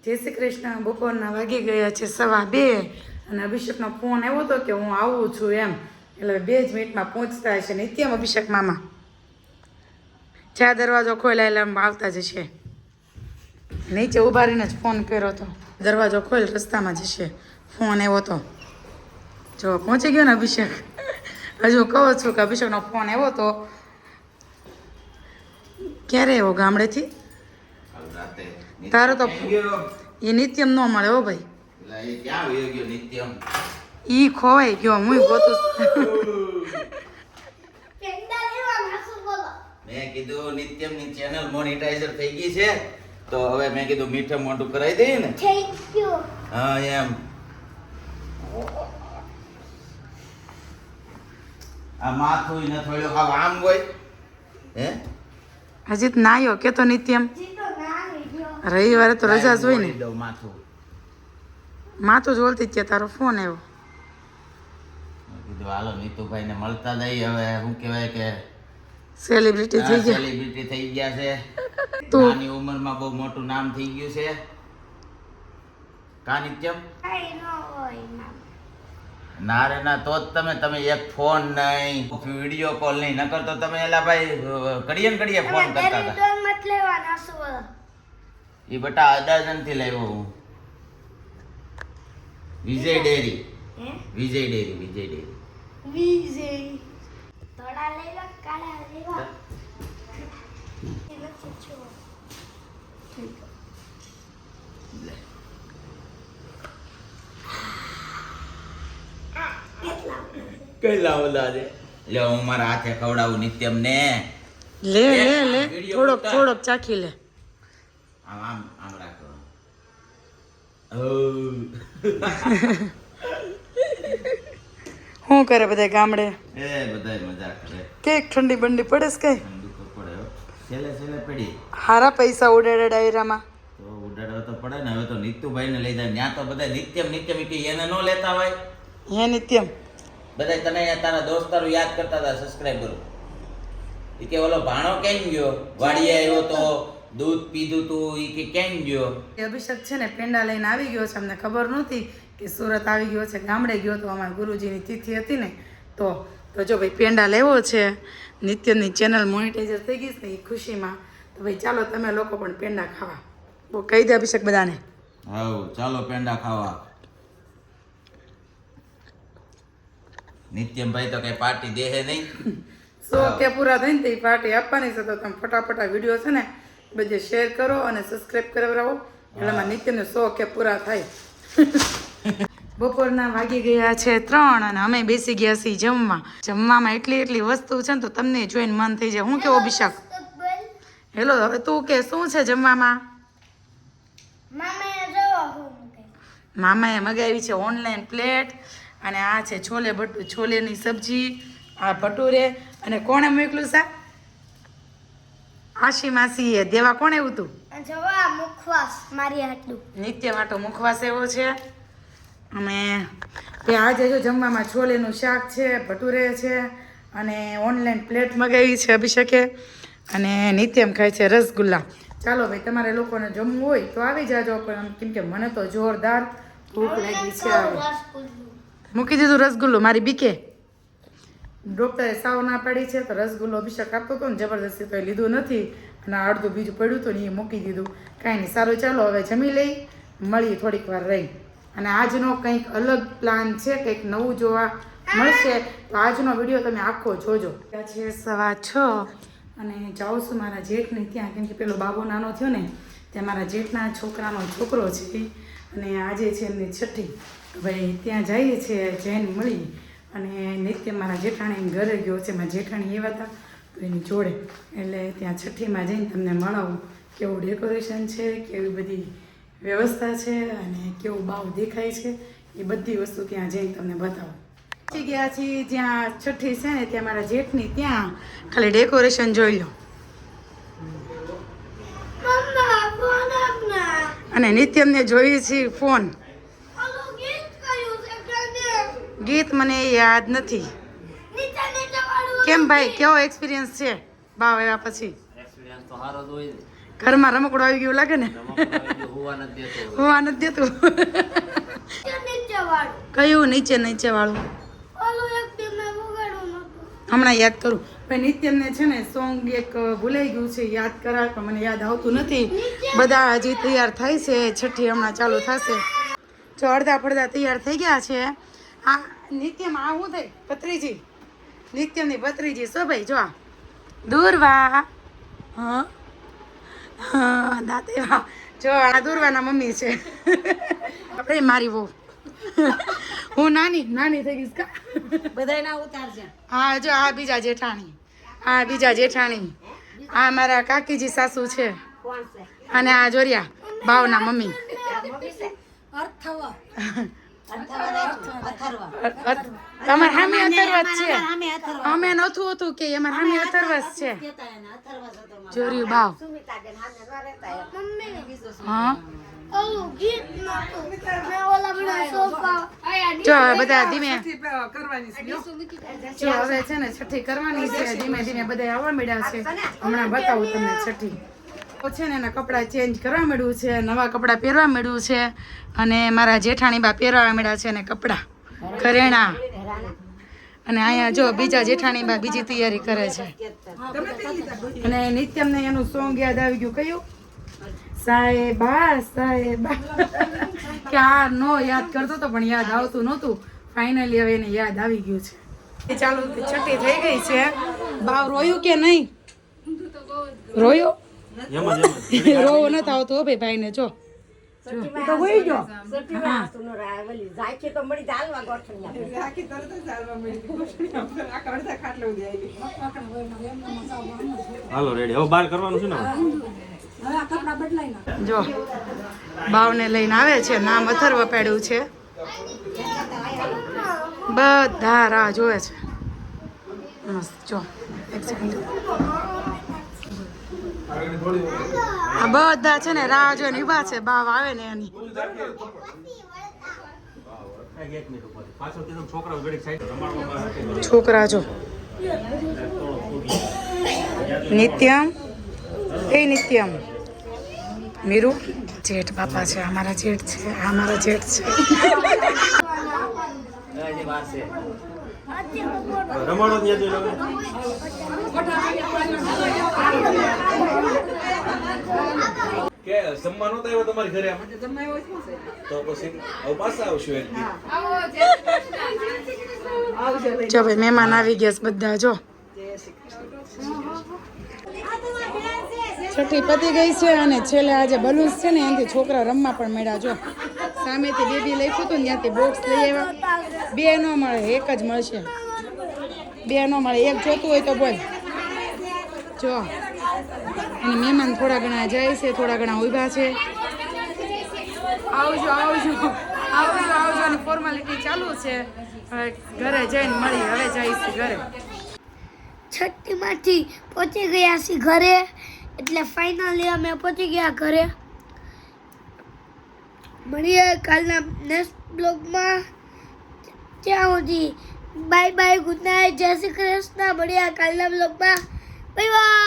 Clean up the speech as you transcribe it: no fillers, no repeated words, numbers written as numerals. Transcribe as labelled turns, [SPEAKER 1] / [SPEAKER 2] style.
[SPEAKER 1] જય શ્રી કૃષ્ણ. બપોરના વાગી ગયા છે 2:15 અને અભિષેકનો ફોન આવ્યો હતો કે હું આવું છું એમ. એટલે 2 જ મિનિટમાં પહોંચતા હશે. નિત્યમ અભિષેક મામા ચા દરવાજો ખોલાય એટલે આમ આવતા જશે. નીચે ઊભા રહીને જ ફોન કર્યો હતો. દરવાજો ખોલ રસ્તામાં જશે. ફોન આવ્યો હતો. જો પહોંચી ગયો ને અભિષેક. હજુ કહું છું કે અભિષેકનો ફોન આવ્યો હતો. ક્યારે આવ્યો ગામડેથી? તારો તો એ નિત્યમ ન મળે હો ભાઈ. ઈ ખોવાઈ ગયો. હું ગોતું.
[SPEAKER 2] મેં કીધું નિત્યમની ચેનલ મોનેટાઈઝર થઈ ગઈ છે તો હવે મેં કીધું મીઠું મોઢું કરાવી દઈએ ને.
[SPEAKER 3] Thank you.
[SPEAKER 2] હા એમ. આ માથું ન થોડું આમ હોય હે
[SPEAKER 1] હજી તો નાયો કે તો નિત્યમ
[SPEAKER 3] જીતો ના આવી ગયો.
[SPEAKER 1] રવિવારે તો રજા જ હોય ને.
[SPEAKER 2] દઉં માથું
[SPEAKER 1] માથું જ ઓળતી જ છે. તારો ફોન આવ્યો.
[SPEAKER 2] મેં કીધું હાલો નીતુભાઈ ને મળતા જઈએ. હવે શું કહેવાય કે
[SPEAKER 1] સેલિબ્રિટી થઈ ગયા.
[SPEAKER 2] સેલિબ્રિટી થઈ ગયા છે.
[SPEAKER 1] તું
[SPEAKER 2] નાની ઉંમરમાં બહુ મોટું નામ થઈ ગયું છે. કા નિત્યમ?
[SPEAKER 3] કઈ ન હોય ના.
[SPEAKER 2] ના રે ના. તો જ તમે એક ફોન નહીં વિડીયો કોલ નહીં નકર તો તમે એલા ભાઈ ઘડીએ ને ઘડીએ ફોન કરતા હતા.
[SPEAKER 3] ડેરી મત લેવાના શું?
[SPEAKER 2] એ બટા અડાજણ થી લાવ્યો હું. વિજય ડેરી.
[SPEAKER 3] હે
[SPEAKER 2] વિજય ડેરી.
[SPEAKER 3] વિજય થોડા લેવા કાળા લેવા એ નથી છો.
[SPEAKER 2] લે. કઈ લાવો દાદે લે હું મારા હાથે ખવડાવું નિત્યમ ને.
[SPEAKER 1] લે લે લે થોડોક ચાખી લે.
[SPEAKER 2] આમ આમ આમ રાખો.
[SPEAKER 1] શું કરે બધા ગામડે?
[SPEAKER 2] એ બધાય મજા કરે.
[SPEAKER 1] કેક ઠંડી બંડી પડે છે કઈ?
[SPEAKER 2] ઠંડી તો પડે હો. છેલ્લે પડી
[SPEAKER 1] હારા પૈસા ઉડાડે ડાયરામાં.
[SPEAKER 2] તો ઉડાડવા તો પડે ને. હવે તો નીતુભાઈ ને લઈ જાય. ત્યાં તો બધા નિત્યમ કે એને ન લેતા હોય.
[SPEAKER 1] હે નિત્યમ
[SPEAKER 2] બધા તને તારા દોસ્તારો યાદ કરતા હતા સબસ્ક્રાઇબરો. ઈ કે ઓલો ભાણો કેમ ગયો? વાડીએ આવ્યો તો દૂધ પીધું તું. ઈ કે કેમ ગયો?
[SPEAKER 1] અભિષેક છે ને પેંડા લઈને આવી ગયો છે. અમને ખબર નહોતી કે સુરત આવી ગયો છે. ગામડે ગયો તો અમારા ગુરુજીની તિથિ હતી ને તો જો ભાઈ પેંડા લેવો છે. નિત્યની ચેનલ મોનેટાઈઝર થઈ ગઈ છે ને એ ખુશીમાં. તો ભાઈ ચાલો તમે લોકો પણ પેંડા ખાવા. બહુ કહી દે અભિષેક બધાને.
[SPEAKER 2] હાઉ ચાલો પેંડા ખાવા. નિત્યમભાઈ તો કઈ પાર્ટી દેહે નહીં.
[SPEAKER 1] 100 કે પૂરા થઈને તો એ પાર્ટી આપવાની છે. તો તમે ફટાફટ આ વિડીયો છે ને બધે શેર કરો અને સબસ્ક્રાઈબ કરાવરાવો. એટલે નિત્યને 100 કે પૂરા થાય. બપોરના વાગી ગયા છે 3 અને અમે બેસી ગયા છીએ જમવા. જમવામાં એટલી વસ્તુ છે ને તો તમને જોઈને મન થઈ જાય. હું કેવો અભિષેક? હેલો હવે તું કે શું છે જમવામાં?
[SPEAKER 3] મામાએ જોવો હું કે
[SPEAKER 1] મામાએ મગાવી છે ઓનલાઈન પ્લેટ અને આ છે છોલેની સબ્જી, આ ભટુરે અને કોણે મોકલું છે? આશી માસીએ દેવા કોણે આવ્યું હતું?
[SPEAKER 3] જોવા મુખવાસ મારી હાટલું.
[SPEAKER 1] નિત્ય માટો મુખવાસ એવો છે. અને આજે જો જમવામાં છોલેનું શાક છે, ભટુરે છે અને ઓનલાઈન પ્લેટ મગાવી છે અભિષેકે અને નિત્યમ ખાય છે રસગુલ્લા. ચાલો ભાઈ તમારે લોકોને જમવું હોય તો આવી જાજો. પણ કેમ કે મને તો જોરદાર ભૂખ લાગી છે. મૂકી દીધું રસગુલ્લો મારી બીકે. ડૉક્ટરે સાવ ના પાડી છે તો રસગુલ્લો અભિષેક આપતો હતો ને જબરદસ્તી તો એ લીધું નથી અને અડધું બીજું પડ્યું હતું ને એ મૂકી દીધું. કાંઈ નહીં સારું ચાલો હવે જમી લઈ મળીએ થોડીક વાર રહી. અને આજનો કંઈક અલગ પ્લાન છે, કંઈક નવું જોવા મળશે તો આજનો વિડીયો તમે આખો જોજો. ત્યાં છે 6:15 અને જાઉં છું મારા જેઠને ત્યાં. કેમ કે પેલો બાબો નાનો થયો ને ત્યાં મારા જેઠના છોકરાનો છોકરો છે અને આજે છે એમની છઠ્ઠી. ભાઈ ત્યાં જઈએ છીએ જૈન મળી અને નિત્ય મારા જેઠાણી ઘરે ગયો છે. મારા જેઠાણી એવા હતા તો એની જોડે એટલે ત્યાં છઠ્ઠીમાં જઈને તમને મળાવું કેવું ડેકોરેશન છે, કેવી બધી વ્યવસ્થા છે અને કેવું બાવ દેખાય છે એ બધી વસ્તુ ત્યાં જઈને તમને બતાવું. પહોંચી ગયા છીએ જ્યાં છઠ્ઠી છે ને ત્યાં મારા જેઠની ત્યાં. ખાલી ડેકોરેશન જોઈ લો.
[SPEAKER 3] મમ્મા ફોન આપના.
[SPEAKER 1] અને નિત્યમને જોઈએ છીએ ફોન.
[SPEAKER 3] ઓલો ગીત કયું છે ગાને?
[SPEAKER 1] ગીત મને યાદ નથી.
[SPEAKER 3] નીચે વાળું
[SPEAKER 1] કેમ ભાઈ કેવો એક્સપિરિયન્સ છે બાવ આવ્યા પછી?
[SPEAKER 4] એક્સપિરિયન્સ તો સારો જ હોય ને.
[SPEAKER 1] ઘરમાં રમકડું આવી ગયું લાગે ને
[SPEAKER 2] હોવા નથી દેતો.
[SPEAKER 1] હોવા નથી દેતું
[SPEAKER 3] નીચે વાળું
[SPEAKER 1] કયું નીચે વાળું
[SPEAKER 3] ઓલું એક દી મેં વગાડ્યું નતું
[SPEAKER 1] હમણાં યાદ કરું પણ નિત્યમને છે ને સોંગ એક ભૂલાઈ ગયું છે યાદ કરાય પણ મને યાદ આવતું નથી બધા હજી તૈયાર થાય છે છઠ્ઠી હમણાં ચાલુ થશે જો અડધા પડધા તૈયાર થઈ ગયા છે આ નિત્યમાં આ શું થાય ભત્રીજી નિત્યમની ભત્રીજી શું ભાઈ જો આ દૂરવા હા હા દાતે વાહ જો આ દૂરવાના મમ્મી છે આપણે મારી બહુ હું નાની થઈ ગઈશ કા
[SPEAKER 4] બધાયના ઉતારજે.
[SPEAKER 1] હા જો આ બીજા જેઠાણી આ મારા કાકીજી સાસુ છે
[SPEAKER 4] કોણ છે?
[SPEAKER 1] અને આ જોરિયા ભાવના મમ્મી
[SPEAKER 4] અથર્વા.
[SPEAKER 1] અમાર સામે અથર્વા જ છે
[SPEAKER 4] સામે અથર્વા.
[SPEAKER 1] અમે નતું હતું કે અમાર સામે અથર્વા જ છે
[SPEAKER 4] કહેતા એને અથર્વા જ હતો મારો.
[SPEAKER 1] જોરિયું ભાવ
[SPEAKER 4] સુમિતાબેન હામે ન રહેતા એ.
[SPEAKER 3] મમ્મી
[SPEAKER 1] હા
[SPEAKER 3] ઓલું ગીત નતું મેં ઓલા બધા સોફા
[SPEAKER 1] જો હવે બધા ધીમે જો હવે છે ને છઠ્ઠી કરવાની છે ધીમે ધીમે બધા આવવા મળ્યા છે હમણાં બતાવું તમને છઠ્ઠી તો છે ને એના કપડાં ચેન્જ કરવા મળ્યું છે નવા કપડાં પહેરવા મળ્યું છે અને મારા જેઠાણી બા પહેરવા મળ્યા છે ને કપડાં ઘરેણા અને અહીંયા જો બીજા જેઠાણી બા બીજી તૈયારી કરે છે અને નિત્યમને એનું સોંગ યાદ આવી ગયું કયું સાહેબા કે આ નો યાદ કરતો તો પણ યાદ આવતું નહોતું ફાઇનલી હવે એને યાદ આવી ગયું છે એ ચાલુ છઠ્ઠી થઈ ગઈ છે બાવ રોયું કે નહીં રોયું રોવું નથી આવતું હો ભાઈ ભાઈને જો તો હોઈ ગયો હા
[SPEAKER 4] ઝાંખી તો મળી જાય હાલવા ગોઠણિયા.
[SPEAKER 5] હાલો રેડી હવે બહાર કરવાનું છે ને
[SPEAKER 1] જો બાવને લઈને આવે છે નામ અથર્વ પાડ્યું છે બધા રાહ જોવે છે મસ્ત જો એક સેકન્ડ આ બધા છે ને રાહ જોઈને ઊભા છે બાવ આવે ને એની
[SPEAKER 5] એક મિનિટ ઉપર પાછળથી તો છોકરાઓ ઘડીક સાઈડ રમાડવામાં
[SPEAKER 1] છોકરા જો નિત્યમ નિત્યમ મીરુ જેઠ બાપા છે અમારા જેઠ છે આ અમારા જેઠ છે
[SPEAKER 2] હજી વાર છે.
[SPEAKER 5] રમાડો ત્યાં જોઈ લો.
[SPEAKER 6] કે જમવા નહોતા આવ્યા તમારી ઘરે આમ? તો પછી હવે પાછા આવશું એક દી.
[SPEAKER 1] જો ભાઈ મહેમાન આવી ગયા છે બધા જો છઠ્ઠી પતી ગઈ છે અને છેલ્લે આજે બલૂન્સ છે ને એનાથી છોકરા રમવા પણ મળ્યા જો સામેથી બેબી લખ્યું હતું ને ત્યાંથી બોક્સ લઈ આવ્યા બે ન મળે એક જ મળશે બે ન મળે એક જોતું હોય તો બોલ જો અને મહેમાન થોડા ઘણા જાય છે થોડા ઘણા ઊભા છે આવજો અને ફોર્માલિટી ચાલુ છે હવે ઘરે જઈને મળી હવે જઈશું ઘરે
[SPEAKER 3] છઠ્ઠીમાંથી પહોંચી ગયા છીએ ઘરે એટલે ફાઇનલી અમે પહોંચી ગયા ઘરે મળીએ કાલના નેક્સ્ટ બ્લોગમાં ત્યાં સુધી બાય બાય ગુડ નાઇટ જય શ્રી કૃષ્ણ મળીએ કાલના બ્લોગમાં બાય બાય